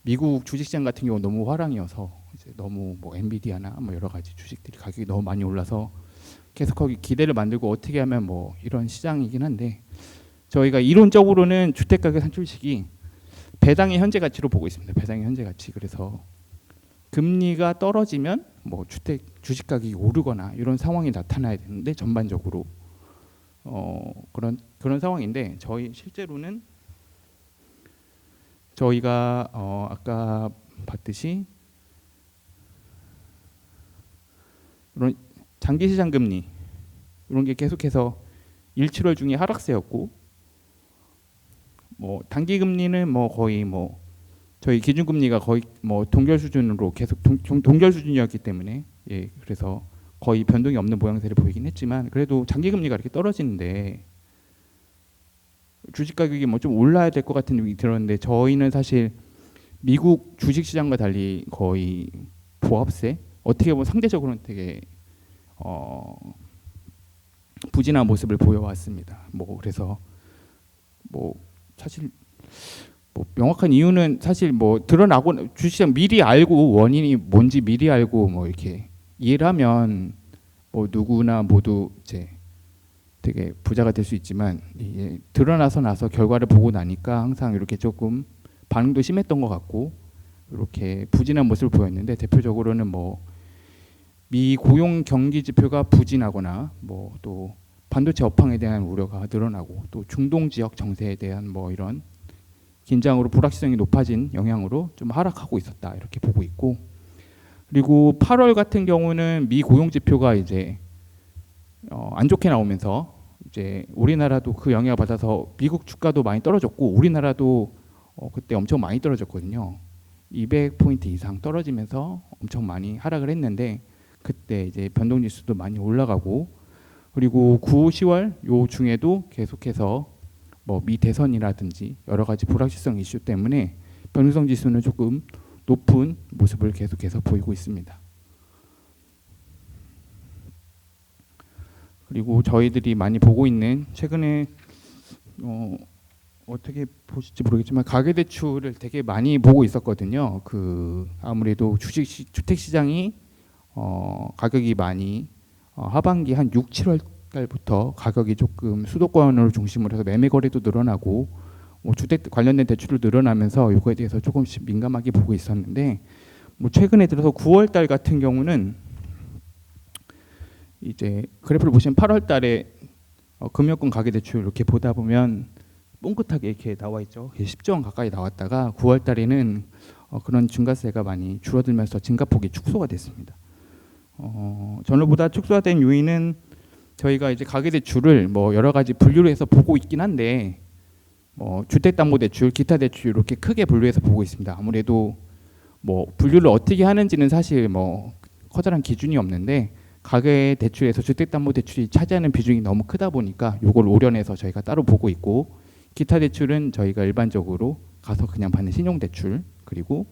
미국 주식시장 같은 경우 너무 화랑이어서 이제 너무 뭐 엔비디아나 뭐 여러 가지 주식들이 가격이 너무 많이 올라서 계속 거기 기대를 만들고 어떻게 하면 뭐 이런 시장이긴 한데 저희가 이론적으로는 주택 가격 산출식이 배당의 현재 가치로 보고 있습니다. 배당의 현재 가치. 그래서 금리가 떨어지면 뭐 주식 가격이 오르거나 이런 상황이 나타나야 되는데 전반적으로 그런 상황인데 저희 실제로는 저희가 아까 봤듯이 이런 장기시장 금리 이런 게 계속해서 1, 7월 중에 하락세였고 뭐 단기 금리는 뭐 거의 뭐 저희 기준금리가 거의 뭐 동결 수준으로 계속 동결 수준이었기 때문에 예 그래서 거의 변동이 없는 모양새를 보이긴 했지만 그래도 장기 금리가 이렇게 떨어지는데 주식 가격이 뭐 좀 올라야 될 것 같은 느낌이 들었는데 저희는 사실 미국 주식시장과 달리 거의 보합세 어떻게 보면 상대적으로는 되게 부진한 모습을 보여왔습니다. 뭐 그래서 뭐 사실 뭐 명확한 이유는 사실 뭐 드러나고 주식시장 미리 알고 원인이 뭔지 미리 알고 뭐 이렇게 이해를 하면 뭐 누구나 모두 이제 되게 부자가 될 수 있지만 이게 드러나서 나서 결과를 보고 나니까 항상 이렇게 조금 반응도 심했던 것 같고 이렇게 부진한 모습을 보였는데 대표적으로는 뭐 미 고용 경기 지표가 부진하거나 뭐 또 반도체 업황에 대한 우려가 늘어나고 또 중동 지역 정세에 대한 뭐 이런 긴장으로 불확실성이 높아진 영향으로 좀 하락하고 있었다 이렇게 보고 있고 그리고 8월 같은 경우는 미 고용 지표가 이제 안 좋게 나오면서 이제 우리나라도 그 영향을 받아서 미국 주가도 많이 떨어졌고 우리나라도 그때 엄청 많이 떨어졌거든요. 200포인트 이상 떨어지면서 엄청 많이 하락을 했는데 그때 이제 변동지수도 많이 올라가고 그리고 9, 10월 요 중에도 계속해서 뭐 미 대선이라든지 여러 가지 불확실성 이슈 때문에 변동성 지수는 조금 높은 모습을 계속해서 보이고 있습니다. 그리고 저희들이 많이 보고 있는 최근에 어떻게 보실지 모르겠지만 가계대출을 되게 많이 보고 있었거든요. 그 아무래도 주택시장이 가격이 많이 하반기 한 6, 7월 달부터 가격이 조금 수도권을 중심으로 해서 매매 거래도 늘어나고 뭐 주택 관련된 대출도 늘어나면서 이거에 대해서 조금씩 민감하게 보고 있었는데 뭐 최근에 들어서 9월 달 같은 경우는 이제 그래프를 보시면 8월 달에 금융권 가계대출 이렇게 보다 보면 뽕긋하게 이렇게 나와 있죠. 10조 원 가까이 나왔다가 9월 달에는 그런 증가세가 많이 줄어들면서 증가폭이 축소가 됐습니다. 전후보다 축소화된 요인은 저희가 이제 가계대출을 뭐 여러 가지 분류로 해서 보고 있긴 한데 주택담보대출, 기타 대출 이렇게 크게 분류해서 보고 있습니다. 아무래도 뭐 분류를 어떻게 하는지는 사실 뭐 커다란 기준이 없는데 가계대출에서 주택담보대출이 차지하는 비중이 너무 크다 보니까 이걸 오려내서 저희가 따로 보고 있고, 기타 대출은 저희가 일반적으로 가서 그냥 받는 신용대출, 그리고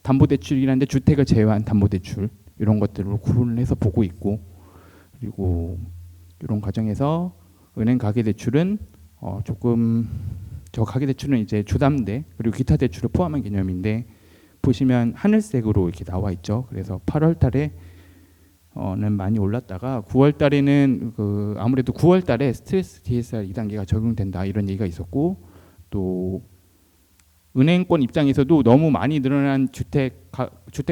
담보대출이긴 한데 주택을 제외한 담보대출 이런 것들로 구분을 해서 보고 있고, 그리고 이런 과정에서 은행 가계대출은 조금 저 가계대출은 이제 주담대 그리고 기타 대출을 포함한 개념인데 보시면 하늘색으로 이렇게 나와 있죠. 그래서 8월 달에는 많이 올랐다가 9월 달에는 아무래도 9월 달에 스트레스 DSR 2단계가 적용된다 이런 얘기가 있었고, 또 은행권 입장에서도 너무 많이 늘어난 주택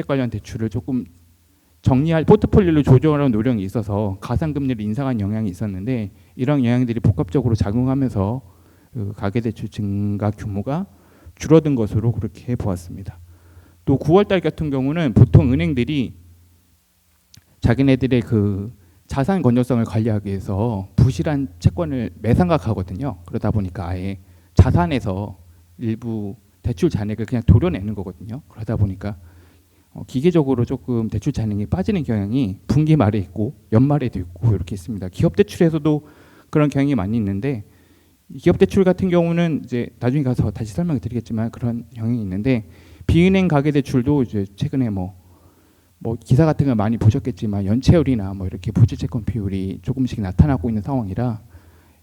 관련 대출을 조금 정리할 포트폴리오를 조정하는 노력이 있어서 가상금리를 인상한 영향이 있었는데, 이런 영향들이 복합적으로 작용하면서 가계대출 증가 규모가 줄어든 것으로 그렇게 보았습니다. 또 9월 달 같은 경우는 보통 은행들이 자기네들의 자산 건전성을 관리하기 위해서 부실한 채권을 매상각하거든요. 그러다 보니까 아예 자산에서 일부 대출 잔액을 그냥 도려내는 거거든요. 그러다 보니까 기계적으로 조금 대출 잔액이 빠지는 경향이 분기 말에 있고 연말에도 있고 이렇게 있습니다. 기업 대출에서도 그런 경향이 많이 있는데, 기업 대출 같은 경우는 이제 나중에 가서 다시 설명을 드리겠지만 그런 경향이 있는데, 비은행 가계 대출도 이제 최근에 뭐 기사 같은 거 많이 보셨겠지만 연체율이나 뭐 이렇게 부실 채권 비율이 조금씩 나타나고 있는 상황이라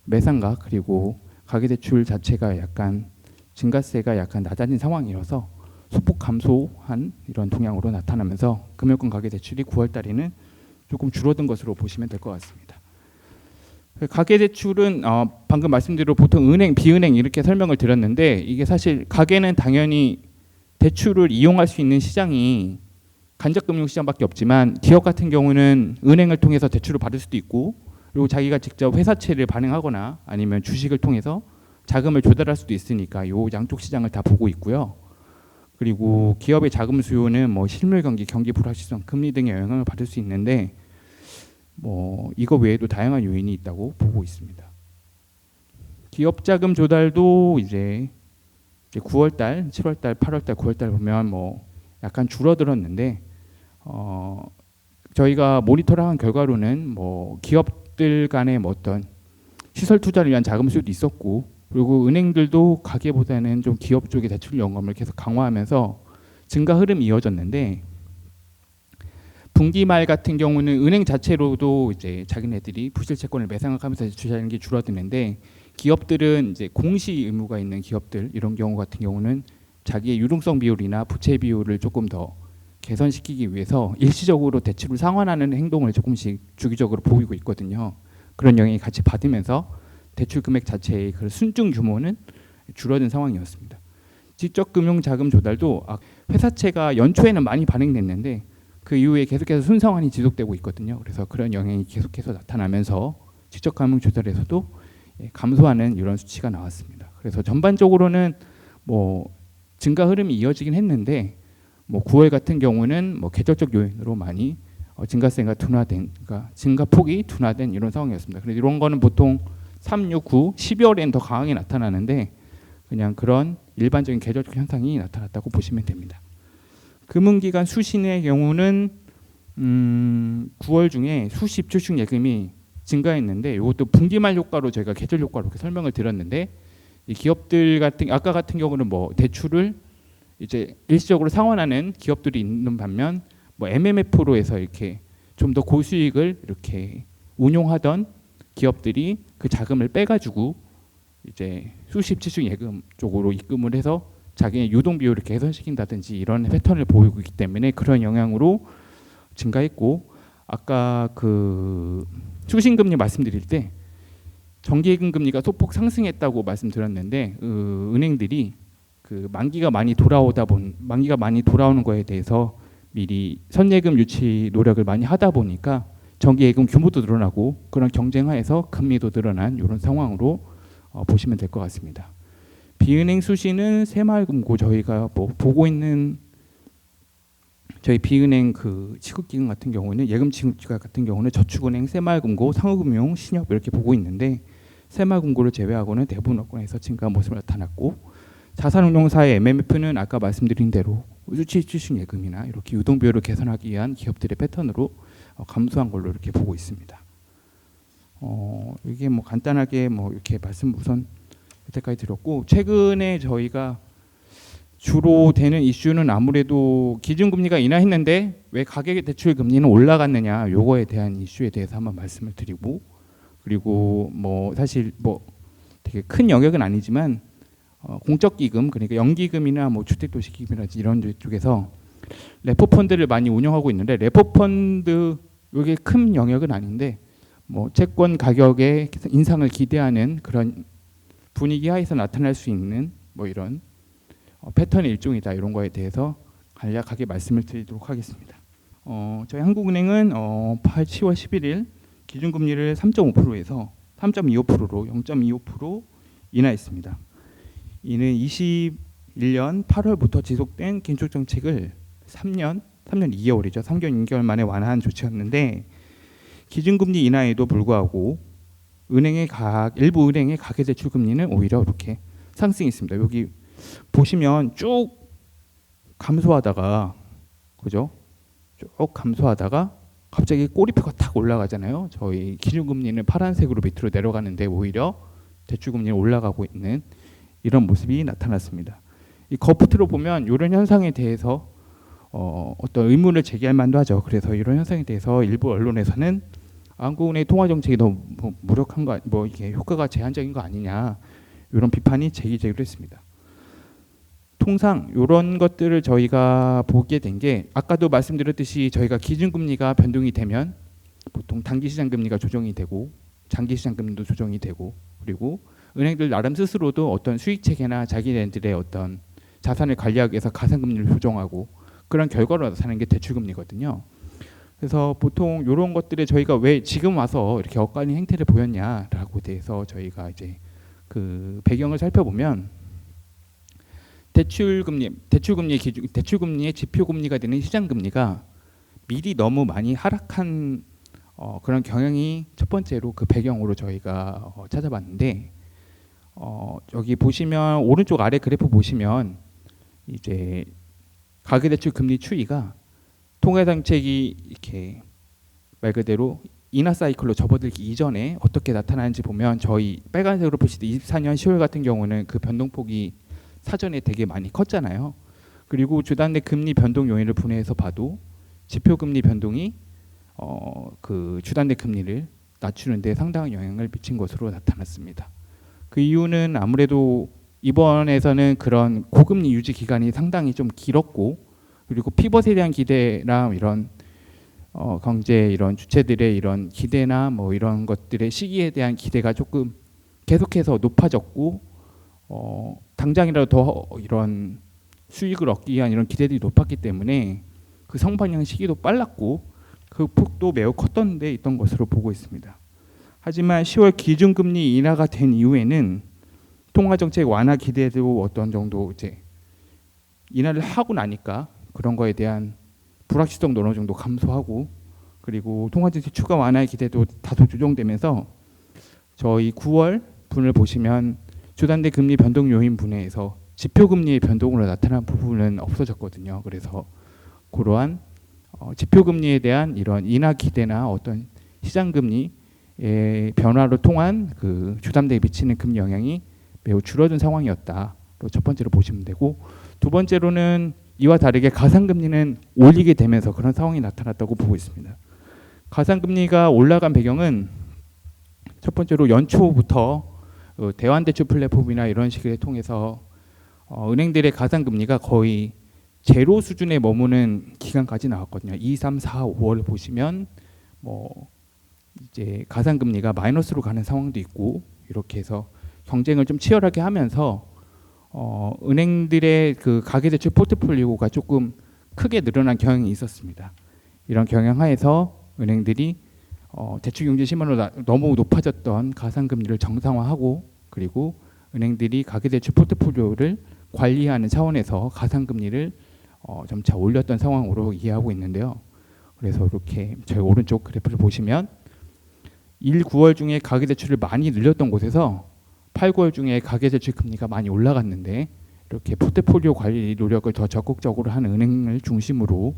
매상각 그리고 가계 대출 자체가 약간 증가세가 약간 낮아진 상황이어서 소폭 감소한 이런 동향으로 나타나면서 금융권 가계 대출이 9월 달에는 조금 줄어든 것으로 보시면 될 것 같습니다. 가계 대출은 방금 말씀드린 대로 보통 은행, 비은행 이렇게 설명을 드렸는데, 이게 사실 가계는 당연히 대출을 이용할 수 있는 시장이 간접금융시장밖에 없지만, 기업 같은 경우는 은행을 통해서 대출을 받을 수도 있고, 그리고 자기가 직접 회사채를 발행하거나 아니면 주식을 통해서 자금을 조달할 수도 있으니까 요 양쪽 시장을 다 보고 있고요. 그리고 기업의 자금 수요는 뭐 실물 경기, 경기 불확실성, 금리 등의 영향을 받을 수 있는데 이거 외에도 다양한 요인이 있다고 보고 있습니다. 기업 자금 조달도 이제 9월 달, 7월 달, 8월 달, 9월 달 보면 약간 줄어들었는데, 저희가 모니터링한 결과로는 기업들 간의 어떤 시설 투자를 위한 자금 수요도 있었고, 그리고 은행들도 가계보다는 좀 기업 쪽의 대출 영업을 계속 강화하면서 증가 흐름이 이어졌는데, 분기 말 같은 경우는 은행 자체로도 이제 자기네들이 부실 채권을 매상각하면서 대출하는 게 줄어드는데, 기업들은 이제 공시 의무가 있는 기업들 이런 경우 같은 경우는 자기의 유동성 비율이나 부채 비율을 조금 더 개선시키기 위해서 일시적으로 대출을 상환하는 행동을 조금씩 주기적으로 보이고 있거든요. 그런 영향이 같이 받으면서 대출 금액 자체의 순증 규모는 줄어든 상황이었습니다. 지적 금융 자금 조달도 회사채가 연초에는 많이 발행됐는데 그 이후에 계속해서 순상환이 지속되고 있거든요. 그래서 그런 영향이 계속해서 나타나면서 지적 금융 조달에서도 감소하는 이런 수치가 나왔습니다. 그래서 전반적으로는 증가 흐름이 이어지긴 했는데 9월 같은 경우는 계절적 요인으로 많이 증가세가 둔화된, 그러니까 증가폭이 둔화된 이런 상황이었습니다. 그래서 이런 거는 보통 3, 6, 9, 12월에는 더 강하게 나타나는데 그냥 그런 일반적인 계절적 현상이 나타났다고 보시면 됩니다. 금융기관 수신의 경우는 9월 중에 수시 입출식 예금이 증가했는데 이것도 분기말 효과로 저희가 계절 효과로 이렇게 설명을 드렸는데, 이 기업들 아까 같은 경우는 대출을 이제 일시적으로 상환하는 기업들이 있는 반면 MMF로 해서 이렇게 좀 더 고수익을 이렇게 운용하던 기업들이 그 자금을 빼가지고 이제 수시 입출식 예금 쪽으로 입금을 해서 자기의 유동 비율을 개선시킨다든지 이런 패턴을 보이고 있기 때문에 그런 영향으로 증가했고, 아까 수신금리 말씀드릴 때 정기예금 금리가 소폭 상승했다고 말씀드렸는데 은행들이 만기가 많이 돌아오는 거에 대해서 미리 선예금 유치 노력을 많이 하다 보니까 정기예금 규모도 늘어나고 그런 경쟁하에서 금리도 늘어난 이런 상황으로 보시면 될 것 같습니다. 비은행 수신은 새마을금고 저희가 보고 있는 저희 비은행 그 취급기금 같은 경우는 예금 취급기금 같은 경우는 저축은행, 새마을금고, 상호금융, 신협 이렇게 보고 있는데 새마을금고를 제외하고는 대부분 업권에서 증가한 모습을 나타났고 자산운용사의 MMF는 아까 말씀드린 대로 수취주식 예금이나 이렇게 유동비율을 개선하기 위한 기업들의 패턴으로 감소한 걸로 이렇게 보고 있습니다. 이게 뭐 간단하게 뭐 이렇게 말씀 우선 여태까지 드렸고 최근에 저희가 주로 되는 이슈는 아무래도 기준금리가 인하했는데 왜 가계대출 금리는 올라갔느냐 요거에 대한 이슈에 대해서 한번 말씀을 드리고 그리고 뭐 사실 뭐 되게 큰 영역은 아니지만 공적기금 그러니까 연기금이나 뭐 주택도시기금이라든지 이런 쪽에서 레포펀드를 많이 운영하고 있는데 레포펀드 이게 큰 영역은 아닌데 뭐 채권 가격의 인상을 기대하는 그런 분위기 하에서 나타날 수 있는 뭐 이런 패턴의 일종이다 이런 거에 대해서 간략하게 말씀을 드리도록 하겠습니다. 저희 한국은행은 10월 11일 기준금리를 3.5%에서 3.25%로 0.25% 인하했습니다. 이는 21년 8월부터 지속된 긴축정책을 3년 2개월이죠. 3개월 2개월 만에 완화한 조치였는데 기준금리 인하에도 불구하고 일부 은행의 가계대출 금리는 오히려 이렇게 상승했습니다. 여기 보시면 쭉 감소하다가 그죠? 쭉 감소하다가 갑자기 꼬리표가 탁 올라가잖아요. 저희 기준금리는 파란색으로 밑으로 내려가는데 오히려 대출금리는 올라가고 있는 이런 모습이 나타났습니다. 이 거푸트로 보면 이런 현상에 대해서 어떤 의문을 제기할 만도 하죠. 그래서 이런 현상에 대해서 일부 언론에서는 한국은행의 통화 정책이 너무 무력한 거, 뭐 이게 효과가 제한적인 거 아니냐 이런 비판이 제기되기도 했습니다. 통상 이런 것들을 저희가 보게 된 게 아까도 말씀드렸듯이 저희가 기준금리가 변동이 되면 보통 단기시장금리가 조정이 되고 장기시장금리도 조정이 되고 그리고 은행들 나름 스스로도 어떤 수익체계나 자기네들의 어떤 자산을 관리하기 위해서 가산금리를 조정하고 그런 결과로 나타나는 게 대출금리거든요. 그래서 보통 이런 것들에 저희가 왜 지금 와서 이렇게 엇갈린 행태를 보였냐라고 대해서 저희가 이제 그 배경을 살펴보면 대출금리의 지표금리가 되는 시장금리가 미리 너무 많이 하락한 그런 경향이 첫 번째로 그 배경으로 저희가 찾아봤는데 여기 보시면 오른쪽 아래 그래프 보시면 이제 가계대출 금리 추이가 통화정책이 이렇게 말 그대로 인하 사이클로 접어들기 이전에 어떻게 나타나는지 보면 저희 빨간색으로 보실 때 24년 10월 같은 경우는 그 변동폭이 사전에 되게 많이 컸잖아요. 그리고 주단내 금리 변동 요인을 분해해서 봐도 지표금리 변동이 그 주단내 금리를 낮추는 데 상당한 영향을 미친 것으로 나타났습니다. 그 이유는 아무래도 이번에서는 그런 고금리 유지 기간이 상당히 좀 길었고 그리고 피벗에 대한 기대나 이런 경제 이런 주체들의 이런 기대나 뭐 이런 것들의 시기에 대한 기대가 조금 계속해서 높아졌고 당장이라도 더 이런 수익을 얻기 위한 이런 기대들이 높았기 때문에 그 성반영 시기도 빨랐고 그 폭도 매우 컸던 데 있던 것으로 보고 있습니다. 하지만 10월 기준금리 인하가 된 이후에는 통화정책 완화 기대도 어떤 정도 이제 인하를 하고 나니까 그런 거에 대한 불확실성도 어느 정도 감소하고 그리고 통화정책 추가 완화의 기대도 다소 조정되면서 저희 9월 분을 보시면 주단대 금리 변동 요인 분해에서 지표금리의 변동으로 나타난 부분은 없어졌거든요. 그래서 그러한 지표금리에 대한 이런 인하 기대나 어떤 시장금리의 변화로 통한 그 주담대에 미치는 금리 영향이 매우 줄어든 상황이었다. 첫 번째로 보시면 되고 두 번째로는 이와 다르게 가상금리는 올리게 되면서 그런 상황이 나타났다고 보고 있습니다. 가상금리가 올라간 배경은 첫 번째로 연초부터 대환대출 플랫폼이나 이런 식을 통해서 은행들의 가상금리가 거의 제로 수준에 머무는 기간까지 나왔거든요. 2, 3, 4, 5월 보시면 뭐 이제 가상금리가 마이너스로 가는 상황도 있고 이렇게 해서 경쟁을 좀 치열하게 하면서 은행들의 그 가계대출 포트폴리오가 조금 크게 늘어난 경향이 있었습니다. 이런 경향 하에서 은행들이 대출 경제 심화로 너무 높아졌던 가상금리를 정상화하고 그리고 은행들이 가계대출 포트폴리오를 관리하는 차원에서 가상금리를 점차 올렸던 상황으로 이해하고 있는데요. 그래서 이렇게 저희 오른쪽 그래프를 보시면 1, 9월 중에 가계대출을 많이 늘렸던 곳에서 8, 9월 중에 가계대출 금리가 많이 올라갔는데 이렇게 포트폴리오 관리 노력을 더 적극적으로 한 은행을 중심으로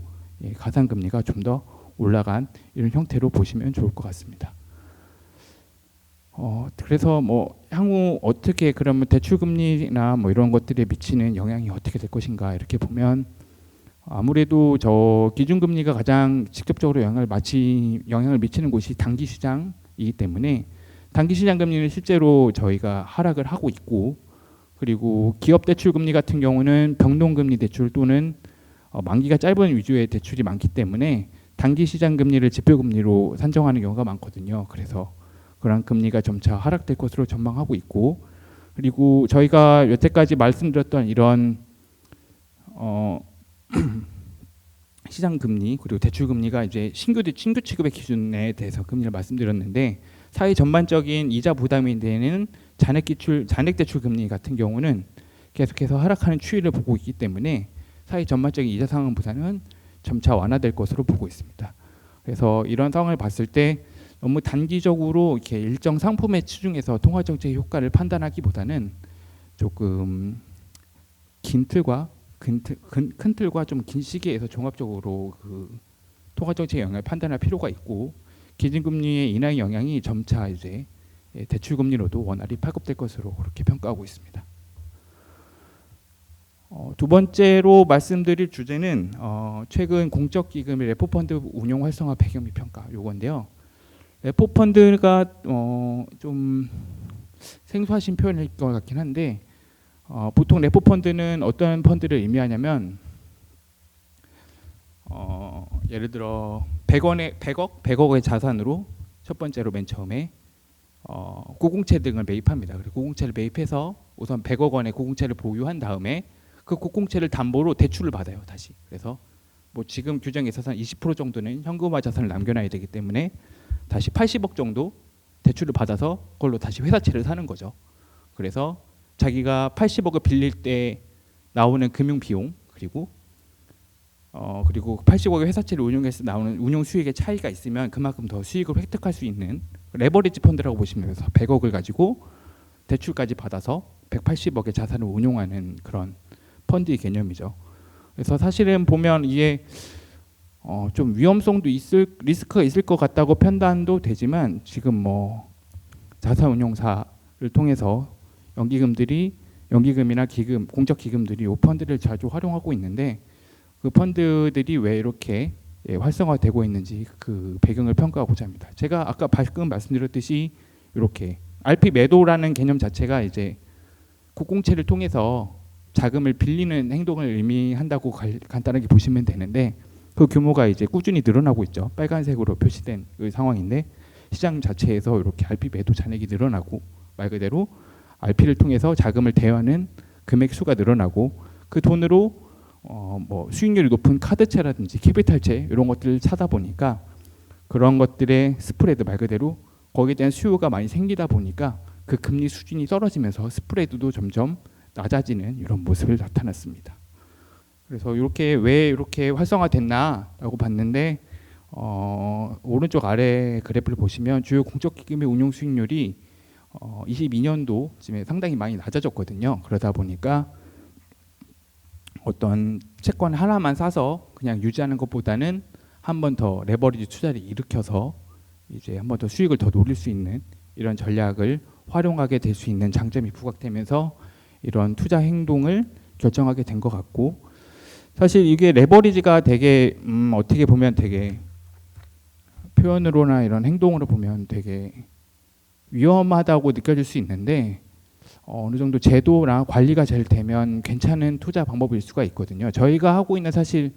가산금리가 좀 더 올라간 이런 형태로 보시면 좋을 것 같습니다. 그래서 뭐 향후 어떻게 그러면 대출금리나 뭐 이런 것들에 미치는 영향이 어떻게 될 것인가 이렇게 보면 아무래도 저 기준금리가 가장 직접적으로 영향을 미치는 곳이 단기시장이기 때문에 단기시장 금리는 실제로 저희가 하락을 하고 있고, 그리고 기업대출금리 같은 경우는 변동금리 대출 또는 만기가 짧은 위주의 대출이 많기 때문에 단기시장 금리를 지표금리로 산정하는 경우가 많거든요. 그래서 그런 금리가 점차 하락될 것으로 전망하고 있고, 그리고 저희가 여태까지 말씀드렸던 이런 시장 금리 그리고 대출 금리가 이제 신규 취급의 기준에 대해서 금리를 말씀드렸는데, 사회 전반적인 이자 부담이 되는 잔액 대출 금리 같은 경우는 계속해서 하락하는 추이를 보고 있기 때문에 사회 전반적인 이자 상환 부담은 점차 완화될 것으로 보고 있습니다. 그래서 이런 상황을 봤을 때 너무 단기적으로 이렇게 일정 상품의 치중에서 통화 정책의 효과를 판단하기보다는 조금 긴 틀과 큰 틀과 좀 긴 시기에서 종합적으로 그 통화 정책의 영향을 판단할 필요가 있고, 기준금리의 인하의 영향이 점차 이제 대출금리로도 원활히 파급될 것으로 그렇게 평가하고 있습니다. 두 번째로 말씀드릴 주제는 최근 공적기금의 레포펀드 운용 활성화 배경 및 평가 요건데요. 레포펀드가 좀 생소하신 표현일 것 같긴 한데, 보통 레포펀드는 어떤 펀드를 의미하냐면 예를 들어 100억의 자산으로 첫 번째로 맨 처음에 고공채 등을 매입합니다. 그리고 고공채를 매입해서 우선 100억 원의 고공채를 보유한 다음에 그 고공채를 담보로 대출을 받아요. 다시. 그래서 뭐 지금 규정에 있어서 한 20% 정도는 현금화 자산을 남겨놔야 되기 때문에 다시 80억 정도 대출을 받아서 그걸로 다시 회사채를 사는 거죠. 그래서 자기가 80억을 빌릴 때 나오는 금융 비용 그리고 80억의 회사채를 운용해서 나오는 운용 수익의 차이가 있으면 그만큼 더 수익을 획득할 수 있는 레버리지 펀드라고 보시면 돼서 100억을 가지고 대출까지 받아서 180억의 자산을 운용하는 그런 펀드의 개념이죠. 그래서 사실은 보면 이게 좀 위험성도 리스크가 있을 것 같다고 판단도 되지만, 지금 뭐 자산운용사를 통해서 연기금이나 기금, 공적 기금들이 이 펀드를 자주 활용하고 있는데, 그 펀드들이 왜 이렇게 활성화되고 있는지 그 배경을 평가하고자 합니다. 제가 아까 방금 말씀드렸듯이 이렇게 RP 매도라는 개념 자체가 이제 국공채를 통해서 자금을 빌리는 행동을 의미한다고 간단하게 보시면 되는데, 그 규모가 이제 꾸준히 늘어나고 있죠. 빨간색으로 표시된 그 상황인데, 시장 자체에서 이렇게 RP 매도 잔액이 늘어나고, 말 그대로 RP를 통해서 자금을 대여하는 금액 수가 늘어나고, 그 돈으로 뭐 수익률이 높은 카드채라든지 캐피탈채 이런 것들을 사다 보니까 그런 것들의 스프레드, 말 그대로 거기에 대한 수요가 많이 생기다 보니까 그 금리 수준이 떨어지면서 스프레드도 점점 낮아지는 이런 모습을 나타났습니다. 그래서 이렇게 왜 이렇게 활성화됐나라고 봤는데, 오른쪽 아래 그래프를 보시면 주요 공적기금의 운용 수익률이 22년도쯤에 상당히 많이 낮아졌거든요. 그러다 보니까 어떤 채권 하나만 사서 그냥 유지하는 것보다는 한 번 더 레버리지 투자를 일으켜서 이제 한 번 더 수익을 더 노릴 수 있는 이런 전략을 활용하게 될 수 있는 장점이 부각되면서 이런 투자 행동을 결정하게 된 것 같고, 사실 이게 레버리지가 되게 어떻게 보면 되게 표현으로나 이런 행동으로 보면 되게 위험하다고 느껴질 수 있는데, 어느 정도 제도나 관리가 잘 되면 괜찮은 투자 방법일 수가 있거든요. 저희가 하고 있는 사실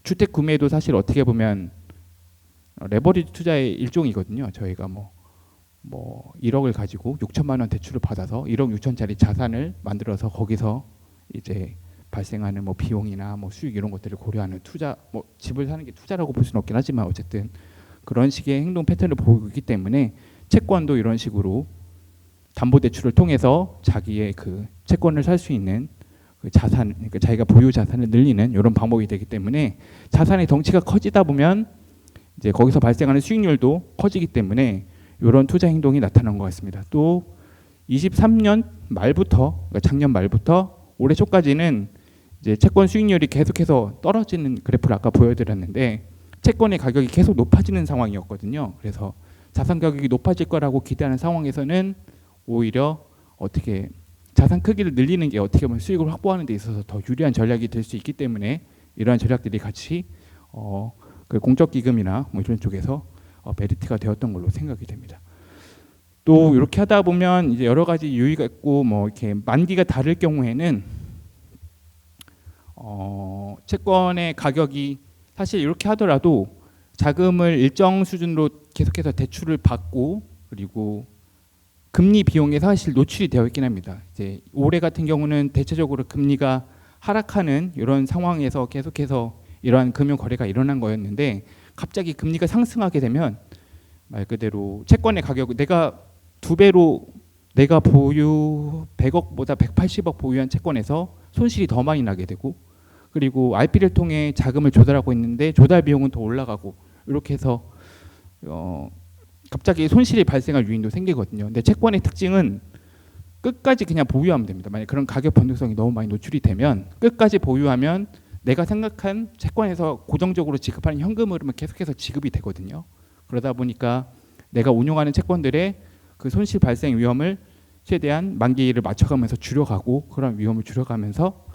주택 구매도 사실 어떻게 보면 레버리지 투자의 일종이거든요. 저희가 뭐 1억을 가지고 6천만 원 대출을 받아서 1억 6천짜리 자산을 만들어서 거기서 이제 발생하는 뭐 비용이나 뭐 수익 이런 것들을 고려하는 투자, 뭐 집을 사는 게 투자라고 볼 수는 없긴 하지만 어쨌든 그런 식의 행동 패턴을 보이고 있기 때문에 채권도 이런 식으로 담보대출을 통해서 자기의 그 채권을 살 수 있는 그 자산, 그러니까 자기가 보유 자산을 늘리는 이런 방법이 되기 때문에 자산의 덩치가 커지다 보면 이제 거기서 발생하는 수익률도 커지기 때문에 이런 투자 행동이 나타난 것 같습니다. 또 23년 말부터, 그러니까 작년 말부터 올해 초까지는 이제 채권 수익률이 계속해서 떨어지는 그래프를 아까 보여드렸는데 채권의 가격이 계속 높아지는 상황이었거든요. 그래서 자산 가격이 높아질 거라고 기대하는 상황에서는 오히려 어떻게 자산 크기를 늘리는 게 어떻게 보면 수익을 확보하는 데 있어서 더 유리한 전략이 될 수 있기 때문에 이러한 전략들이 같이 그 공적 기금이나 뭐 이런 쪽에서 메리트가 되었던 걸로 생각이 됩니다. 또 이렇게 하다 보면 이제 여러 가지 유의가 있고 뭐 이렇게 만기가 다를 경우에는 채권의 가격이 사실 이렇게 하더라도 자금을 일정 수준으로 계속해서 대출을 받고 그리고 금리 비용에 사실 노출이 되어 있긴 합니다. 이제 올해 같은 경우는 대체적으로 금리가 하락하는 이런 상황에서 계속해서 이러한 금융 거래가 일어난 거였는데 갑자기 금리가 상승하게 되면 말 그대로 채권의 가격을 내가 두 배로 내가 보유 100억보다 180억 보유한 채권에서 손실이 더 많이 나게 되고 그리고 RP를 통해 자금을 조달하고 있는데 조달 비용은 더 올라가고 이렇게 해서 갑자기 손실이 발생할 요인도 생기거든요. 근데 채권의 특징은 끝까지 그냥 보유하면 됩니다. 만약 그런 가격 변동성이 너무 많이 노출이 되면 끝까지 보유하면 내가 생각한 채권에서 고정적으로 지급하는 현금 흐름은 계속해서 지급이 되거든요. 그러다 보니까 내가 운용하는 채권들의 그 손실 발생 위험을 최대한 만기를 맞춰가면서 줄여가고 그런 위험을 줄여가면서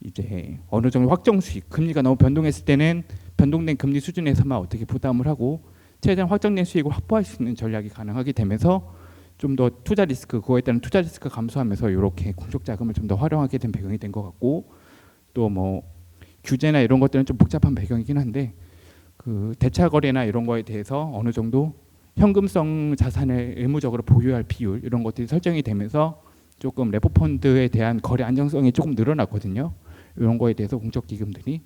이제 어느 정도 확정 수익, 금리가 너무 변동했을 때는 변동된 금리 수준에서만 어떻게 부담을 하고 최대한 확정된 수익을 확보할 수 있는 전략이 가능하게 되면서 좀 더 투자 리스크, 그거에 따른 투자 리스크 감소하면서 이렇게 공적 자금을 좀 더 활용하게 된 배경이 된 것 같고 또 뭐 규제나 이런 것들은 좀 복잡한 배경이긴 한데 그 대차 거래나 이런 거에 대해서 어느 정도 현금성 자산을 의무적으로 보유할 비율 이런 것들이 설정이 되면서 조금 레포 펀드에 대한 거래 안정성이 조금 늘어났거든요. 이런 거에 대해서 공적 기금들이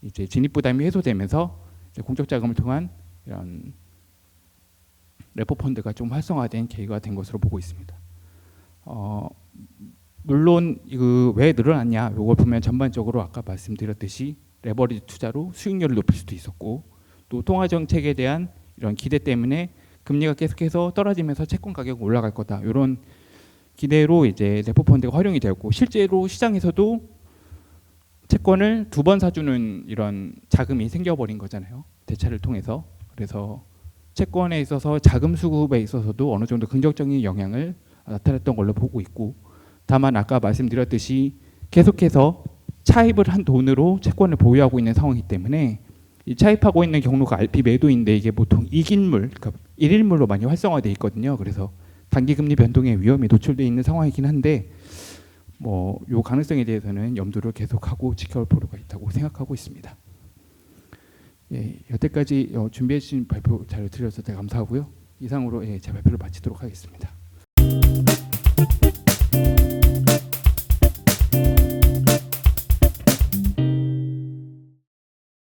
이제 진입 부담이 해소되면서 이제 공적 자금을 통한 이런 레포 펀드가 좀 활성화된 계기가 된 것으로 보고 있습니다. 물론 그 왜 늘어났냐 이걸 보면 전반적으로 아까 말씀드렸듯이 레버리지 투자로 수익률을 높일 수도 있었고 또 통화 정책에 대한 이런 기대 때문에 금리가 계속해서 떨어지면서 채권 가격이 올라갈 거다 이런 기대로 이제 레포 펀드가 활용이 되었고 실제로 시장에서도 채권을 두 번 사주는 이런 자금이 생겨버린 거잖아요. 대차를 통해서. 그래서 채권에 있어서 자금 수급에 있어서도 어느 정도 긍정적인 영향을 나타냈던 걸로 보고 있고 다만 아까 말씀드렸듯이 계속해서 차입을 한 돈으로 채권을 보유하고 있는 상황이기 때문에 이 차입하고 있는 경로가 RP 매도인데 이게 보통 이익인물, 그러니까 일일물로 많이 활성화되어 있거든요. 그래서 단기 금리 변동의 위험이 노출되어 있는 상황이긴 한데 뭐 요 가능성에 대해서는 염두를 계속하고 지켜볼 필요가 있다고 생각하고 있습니다. 예, 여태까지 준비해 주신 발표 잘 들려주셔서 감사하고요. 이상으로 제 발표를 마치도록 하겠습니다.